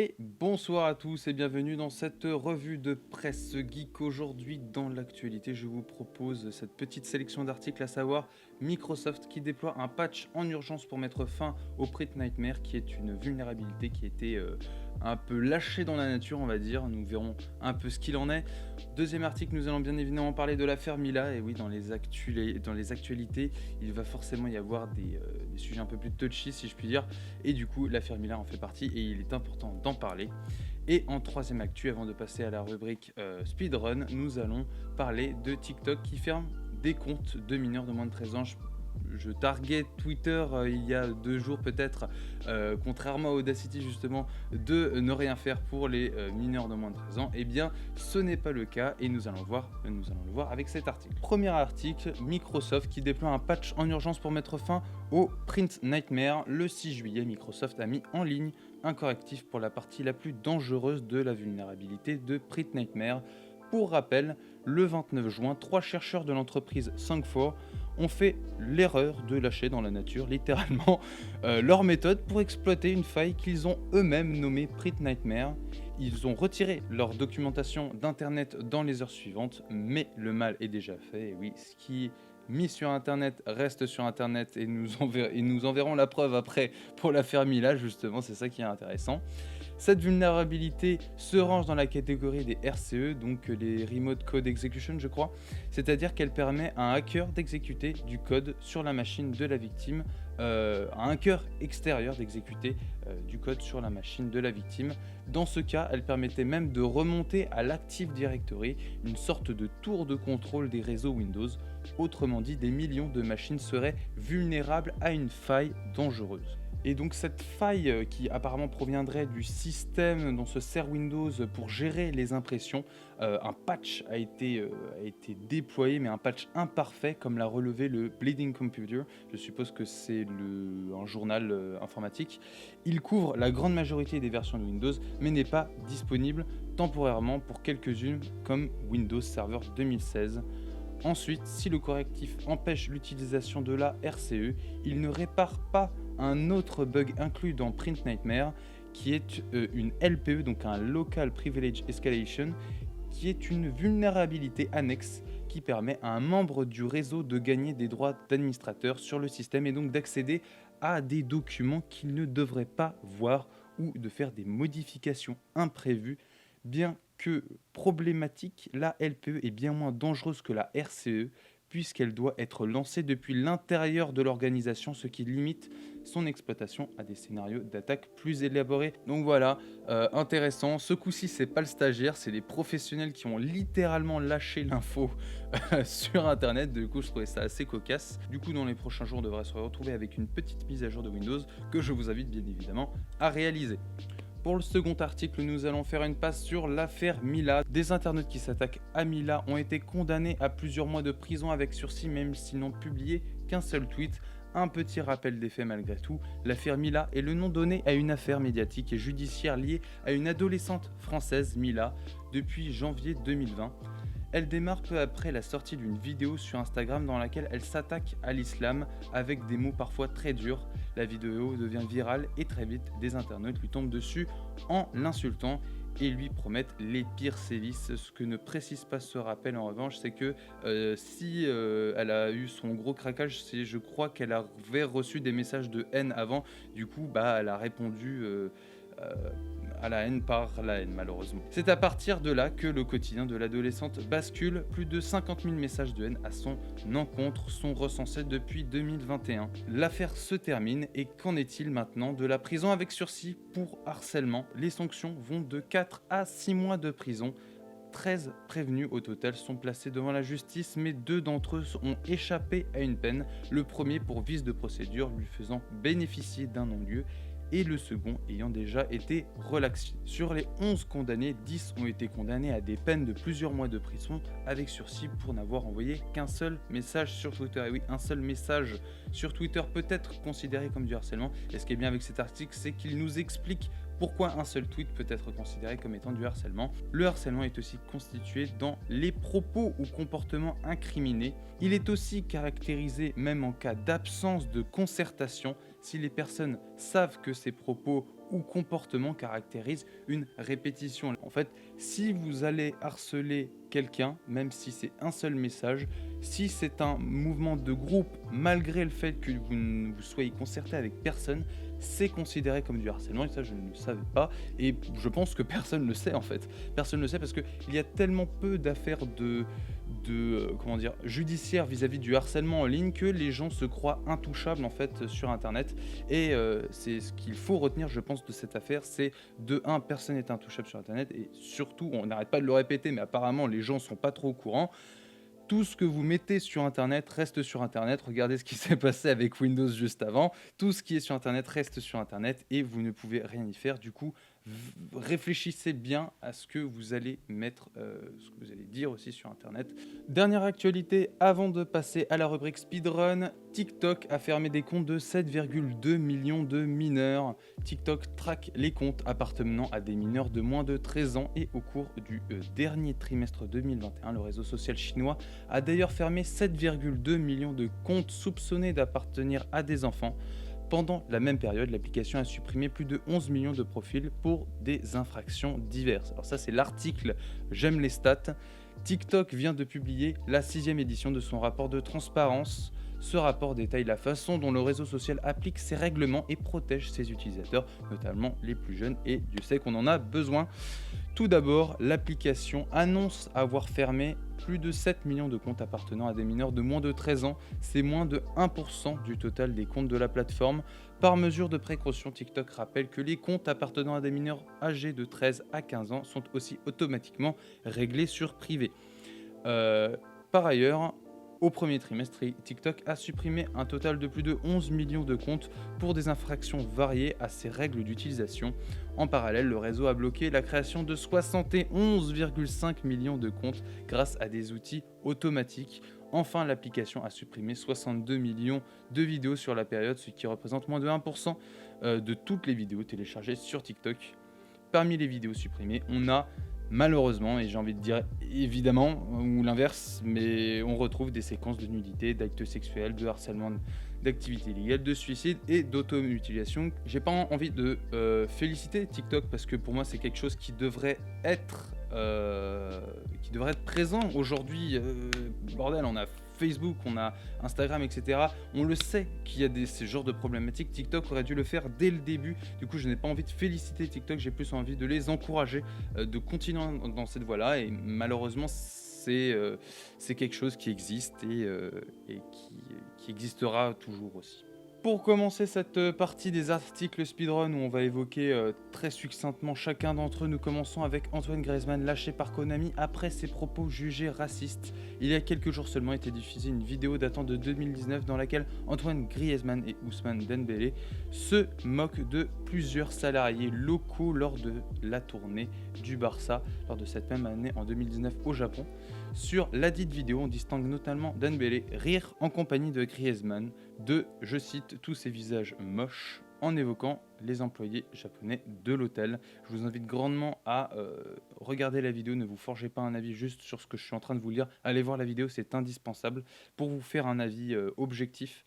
Et bonsoir à tous et bienvenue dans cette revue de presse geek. Aujourd'hui, dans l'actualité, je vous propose cette petite sélection d'articles, à savoir Microsoft qui déploie un patch en urgence pour mettre fin au Print Nightmare, qui est une vulnérabilité qui a été un peu lâchée dans la nature, on va dire. Nous verrons un peu ce qu'il en est. Deuxième article, nous allons bien évidemment parler de l'affaire Mila. Et oui, dans les actualités, il va forcément y avoir des sujets un peu plus touchy, si je puis dire. Et du coup, l'affaire Mila en fait partie et il est important d'en parler. Et en troisième actu, avant de passer à la rubrique Speedrun, nous allons parler de TikTok qui ferme des comptes de mineurs de moins de 13 ans. Je targuais Twitter il y a 2 jours peut-être, contrairement à Audacity justement, de ne rien faire pour les mineurs de moins de 13 ans. Eh bien, ce n'est pas le cas et nous allons le voir avec cet article. Premier article, Microsoft qui déploie un patch en urgence pour mettre fin au Print Nightmare. Le 6 juillet, Microsoft a mis en ligne un correctif pour la partie la plus dangereuse de la vulnérabilité de Print Nightmare. Pour rappel, le 29 juin, 3 chercheurs de l'entreprise Sangfor ont fait l'erreur de lâcher dans la nature, littéralement, leur méthode pour exploiter une faille qu'ils ont eux-mêmes nommée Print Nightmare. Ils ont retiré leur documentation d'internet dans les heures suivantes, mais le mal est déjà fait. Et oui, ce qui est mis sur internet reste sur internet et nous enverrons la preuve après pour l'affaire Mila, justement, c'est ça qui est intéressant. Cette vulnérabilité se range dans la catégorie des RCE, donc les Remote Code Execution, je crois, c'est-à-dire qu'elle permet à un hacker d'exécuter du code sur la machine de la victime, à un hacker extérieur d'exécuter du code sur la machine de la victime. Dans ce cas, elle permettait même de remonter à l'Active Directory, une sorte de tour de contrôle des réseaux Windows. Autrement dit, des millions de machines seraient vulnérables à une faille dangereuse. Et donc cette faille qui apparemment proviendrait du système dont se sert Windows pour gérer les impressions, un patch a été déployé, mais un patch imparfait, comme l'a relevé le Bleeding Computer. Je suppose que c'est un journal informatique. Il couvre la grande majorité des versions de Windows, mais n'est pas disponible temporairement pour quelques-unes, comme Windows Server 2016. Ensuite, si le correctif empêche l'utilisation de la RCE, il ne répare pas un autre bug inclus dans Print Nightmare, qui est une LPE, donc un Local Privilege Escalation, qui est une vulnérabilité annexe qui permet à un membre du réseau de gagner des droits d'administrateur sur le système et donc d'accéder à des documents qu'il ne devrait pas voir ou de faire des modifications imprévues. Bien que problématique, la LPE est bien moins dangereuse que la RCE, puisqu'elle doit être lancée depuis l'intérieur de l'organisation, ce qui limite son exploitation à des scénarios d'attaque plus élaborés. Donc voilà, intéressant. Ce coup-ci, c'est pas le stagiaire, c'est les professionnels qui ont littéralement lâché l'info sur Internet. Du coup, je trouvais ça assez cocasse. Du coup, dans les prochains jours, on devrait se retrouver avec une petite mise à jour de Windows que je vous invite bien évidemment à réaliser. Pour le second article, nous allons faire une passe sur l'affaire Mila. Des internautes qui s'attaquent à Mila ont été condamnés à plusieurs mois de prison avec sursis, même s'ils n'ont publié qu'un seul tweet. Un petit rappel des faits malgré tout, l'affaire Mila est le nom donné à une affaire médiatique et judiciaire liée à une adolescente française, Mila, depuis janvier 2020. Elle démarre peu après la sortie d'une vidéo sur Instagram dans laquelle elle s'attaque à l'islam avec des mots parfois très durs. La vidéo devient virale et très vite des internautes lui tombent dessus en l'insultant et lui promettent les pires sévices. Ce que ne précise pas ce rappel en revanche, c'est que si elle a eu son gros craquage, je crois qu'elle avait reçu des messages de haine avant. Du coup, elle a répondu à la haine par la haine, malheureusement. C'est à partir de là que le quotidien de l'adolescente bascule. Plus de 50 000 messages de haine à son encontre sont recensés depuis 2021. L'affaire se termine et qu'en est-il maintenant de la prison avec sursis pour harcèlement? Les sanctions vont de 4 à 6 mois de prison. 13 prévenus au total sont placés devant la justice, mais 2 d'entre eux ont échappé à une peine. Le premier pour vice de procédure, lui faisant bénéficier d'un non-lieu, et le second ayant déjà été relaxé. Sur les 11 condamnés, 10 ont été condamnés à des peines de plusieurs mois de prison avec sursis pour n'avoir envoyé qu'un seul message sur Twitter. Et oui, un seul message sur Twitter peut être considéré comme du harcèlement. Et ce qui est bien avec cet article, c'est qu'il nous explique pourquoi un seul tweet peut être considéré comme étant du harcèlement. Le harcèlement est aussi constitué dans les propos ou comportements incriminés. Il est aussi caractérisé même en cas d'absence de concertation. Si les personnes savent que ces propos ou comportement caractérise une répétition. En fait, si vous allez harceler quelqu'un, même si c'est un seul message, si c'est un mouvement de groupe, malgré le fait que vous ne vous soyez concerté avec personne, c'est considéré comme du harcèlement, et ça je ne le savais pas, et je pense que personne ne le sait en fait. Personne ne le sait parce qu'il y a tellement peu d'affaires judiciaires vis-à-vis du harcèlement en ligne que les gens se croient intouchables en fait sur internet, et c'est ce qu'il faut retenir je pense de cette affaire, c'est de 1, personne n'est intouchable sur internet, et surtout, on n'arrête pas de le répéter, mais apparemment les gens sont pas trop au courant. Tout ce que vous mettez sur internet reste sur internet. Regardez ce qui s'est passé avec Windows juste avant. Tout ce qui est sur internet reste sur internet et vous ne pouvez rien y faire. Du coup, réfléchissez bien à ce que vous allez mettre, ce que vous allez dire aussi sur internet. Dernière actualité avant de passer à la rubrique speedrun, TikTok a fermé des comptes de 7,2 millions de mineurs. TikTok traque les comptes appartenant à des mineurs de moins de 13 ans, et au cours du dernier trimestre 2021, le réseau social chinois a d'ailleurs fermé 7,2 millions de comptes soupçonnés d'appartenir à des enfants. Pendant la même période, l'application a supprimé plus de 11 millions de profils pour des infractions diverses. Alors ça, c'est l'article J'aime les stats. TikTok vient de publier la 6e édition de son rapport de transparence. Ce rapport détaille la façon dont le réseau social applique ses règlements et protège ses utilisateurs, notamment les plus jeunes, et Dieu sait qu'on en a besoin. Tout d'abord, l'application annonce avoir fermé plus de 7 millions de comptes appartenant à des mineurs de moins de 13 ans. C'est moins de 1% du total des comptes de la plateforme. Par mesure de précaution, TikTok rappelle que les comptes appartenant à des mineurs âgés de 13 à 15 ans sont aussi automatiquement réglés sur privé. Par ailleurs, au premier trimestre, TikTok a supprimé un total de plus de 11 millions de comptes pour des infractions variées à ses règles d'utilisation. En parallèle, le réseau a bloqué la création de 71,5 millions de comptes grâce à des outils automatiques. Enfin, l'application a supprimé 62 millions de vidéos sur la période, ce qui représente moins de 1% de toutes les vidéos téléchargées sur TikTok. Parmi les vidéos supprimées, on a malheureusement, et j'ai envie de dire évidemment, ou l'inverse, mais on retrouve des séquences de nudité, d'actes sexuels, de harcèlement, d'activités illégales, de suicide et d'automutilation. J'ai pas envie de féliciter TikTok parce que pour moi c'est quelque chose qui devrait être présent aujourd'hui. Bordel, on a Facebook, on a Instagram, etc. On le sait qu'il y a ces genres de problématiques. TikTok aurait dû le faire dès le début. Du coup, je n'ai pas envie de féliciter TikTok, j'ai plus envie de les encourager, de continuer dans cette voie-là. Et malheureusement, c'est quelque chose qui existe et qui existera toujours aussi. Pour commencer cette partie des articles speedrun où on va évoquer très succinctement chacun d'entre eux, nous commençons avec Antoine Griezmann lâché par Konami après ses propos jugés racistes. Il y a quelques jours seulement été diffusée une vidéo datant de 2019 dans laquelle Antoine Griezmann et Ousmane Dembélé se moquent de plusieurs salariés locaux lors de la tournée du Barça lors de cette même année en 2019 au Japon. Sur ladite vidéo, on distingue notamment Dembélé rire en compagnie de Griezmann de, je cite, tous ces visages moches, en évoquant les employés japonais de l'hôtel. Je vous invite grandement à regarder la vidéo, ne vous forgez pas un avis juste sur ce que je suis en train de vous dire. Allez voir la vidéo, c'est indispensable pour vous faire un avis objectif.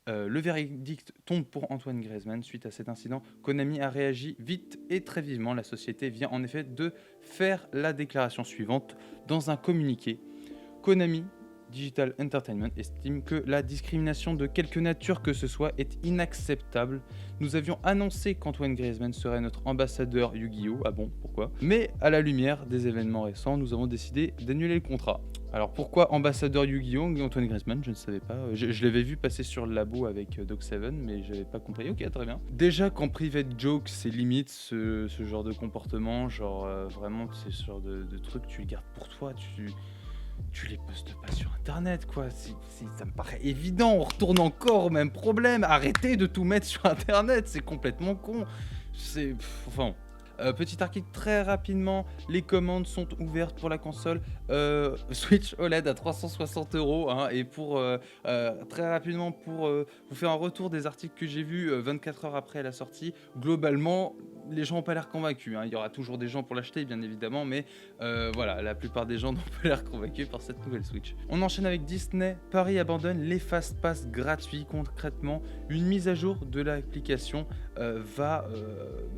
Le verdict tombe pour Antoine Griezmann. Suite à cet incident, Konami a réagi vite et très vivement. La société vient en effet de faire la déclaration suivante dans un communiqué. Konami Digital Entertainment estime que la discrimination de quelque nature que ce soit est inacceptable. Nous avions annoncé qu'Antoine Griezmann serait notre ambassadeur Yu-Gi-Oh! Ah bon, pourquoi? Mais à la lumière des événements récents, nous avons décidé d'annuler le contrat. Alors pourquoi ambassadeur Yu-Gi-Oh! Antoine Griezmann? Je ne savais pas. Je l'avais vu passer sur le labo avec Doc7, mais j'avais pas compris. Ok, très bien. Déjà qu'en private joke, c'est limite ce genre de comportement. Genre vraiment, c'est ce genre de truc, tu le gardes pour toi, tu les postes pas sur internet, quoi. Ça me paraît évident. On retourne encore au même problème. Arrêtez de tout mettre sur internet, c'est complètement con. Petit article très rapidement, les commandes sont ouvertes pour la console Switch OLED à 360 €, hein, et pour très rapidement, pour vous faire un retour des articles que j'ai vus 24 heures après la sortie, globalement, les gens n'ont pas l'air convaincus, hein. Il y aura toujours des gens pour l'acheter, bien évidemment, mais voilà, la plupart des gens n'ont pas l'air convaincus par cette nouvelle Switch. On enchaîne avec Disney. Paris abandonne les Fast Pass gratuits. Concrètement, une mise à jour de l'application va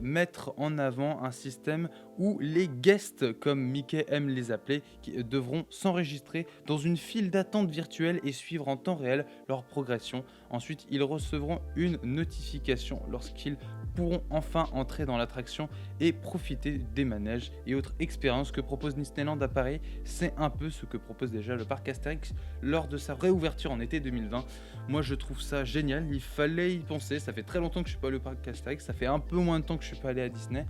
mettre en avant un système où les guests, comme Mickey aime les appeler, devront s'enregistrer dans une file d'attente virtuelle et suivre en temps réel leur progression. Ensuite, ils recevront une notification lorsqu'ils pourront enfin entrer dans l'attraction et profiter des manèges et autres expériences que propose Disneyland à Paris. C'est un peu ce que propose déjà le parc Astérix lors de sa réouverture en été 2020. Moi, je trouve ça génial, il fallait y penser. Ça fait très longtemps que je suis pas allé au parc Astérix, ça fait un peu moins de temps que je suis pas allé à Disney.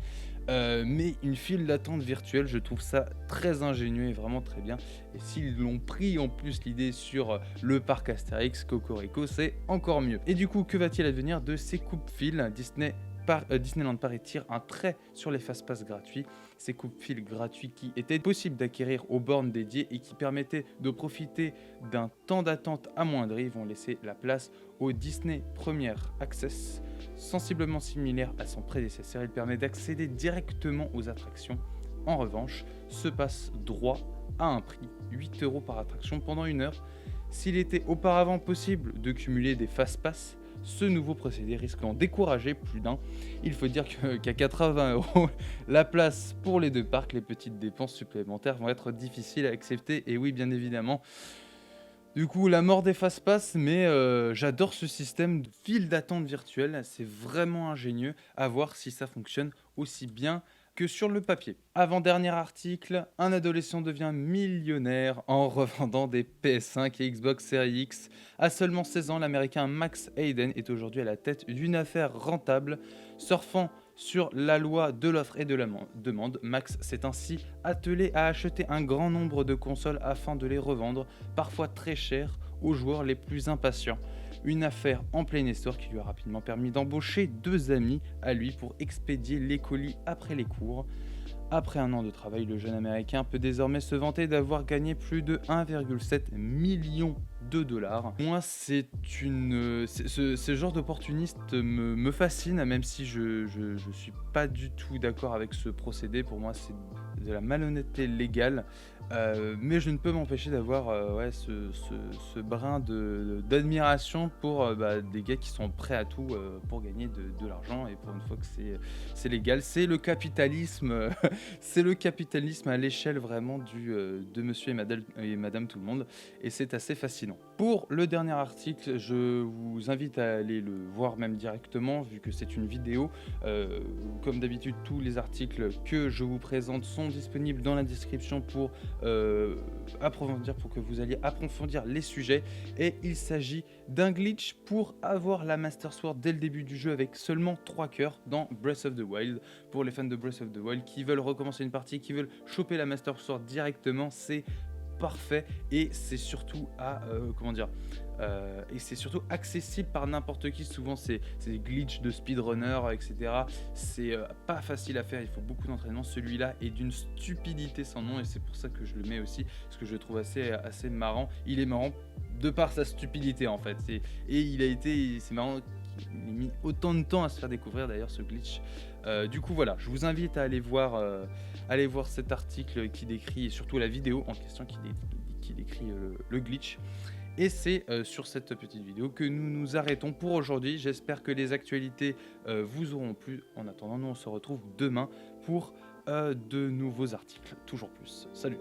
Mais une file d'attente virtuelle, je trouve ça très ingénieux et vraiment très bien. Et s'ils l'ont pris en plus l'idée sur le parc Astérix, Cocorico, c'est encore mieux. Et du coup, que va-t-il advenir de ces coupes-fils Disneyland Paris tire un trait sur les fast-pass gratuits. Ces coupes-fils gratuits qui étaient possibles d'acquérir aux bornes dédiées et qui permettaient de profiter d'un temps d'attente amoindri vont laisser la place au Disney Premier Access. Sensiblement similaire à son prédécesseur, il permet d'accéder directement aux attractions. En revanche, ce passe droit à un prix, 8 € par attraction pendant 1 heure. S'il était auparavant possible de cumuler des fast-pass, ce nouveau procédé risque d'en décourager plus d'un. Il faut dire qu'à 80 €, la place pour les deux parcs, les petites dépenses supplémentaires vont être difficiles à accepter. Et oui, bien évidemment. Du coup, la mort des fast-pass, mais j'adore ce système de file d'attente virtuelle. C'est vraiment ingénieux. À voir si ça fonctionne aussi bien que sur le papier. Avant-dernier article, un adolescent devient millionnaire en revendant des PS5 et Xbox Series X. À seulement 16 ans, l'américain Max Hayden est aujourd'hui à la tête d'une affaire rentable. Surfant sur la loi de l'offre et de la demande, Max s'est ainsi attelé à acheter un grand nombre de consoles afin de les revendre, parfois très chères, aux joueurs les plus impatients. Une affaire en plein essor qui lui a rapidement permis d'embaucher 2 amis à lui pour expédier les colis après les cours. Après 1 an de travail, le jeune américain peut désormais se vanter d'avoir gagné plus de 1,7 million de dollars. Moi, ce genre d'opportuniste me fascine, même si je suis pas du tout d'accord avec ce procédé. Pour moi, c'est de la malhonnêteté légale. Mais je ne peux m'empêcher d'avoir ce brin d'admiration pour des gars qui sont prêts à tout pour gagner de l'argent. Et pour une fois que c'est légal, c'est le capitalisme. C'est le capitalisme à l'échelle vraiment de monsieur et madame tout le monde. Et c'est assez fascinant. Pour le dernier article, je vous invite à aller le voir même directement, vu que c'est une vidéo. Comme d'habitude, tous les articles que je vous présente sont disponibles dans la description pour que vous alliez approfondir les sujets. Et il s'agit d'un glitch pour avoir la Master Sword dès le début du jeu avec seulement 3 cœurs dans Breath of the Wild. Pour les fans de Breath of the Wild qui veulent recommencer une partie, qui veulent choper la Master Sword directement, c'est parfait. Et c'est surtout et c'est surtout accessible par n'importe qui. Souvent c'est des glitches de speedrunner, etc. C'est pas facile à faire, il faut beaucoup d'entraînement. Celui-là est d'une stupidité sans nom et c'est pour ça que je le mets aussi, parce que je le trouve assez marrant. Il est marrant de par sa stupidité en fait, c'est marrant qu'il ait mis autant de temps à se faire découvrir d'ailleurs ce glitch. Du coup voilà, je vous invite à aller voir cet article qui décrit, et surtout la vidéo en question qui décrit le glitch. Et c'est sur cette petite vidéo que nous nous arrêtons pour aujourd'hui. J'espère que les actualités vous auront plu. En attendant, nous on se retrouve demain pour de nouveaux articles, toujours plus. Salut!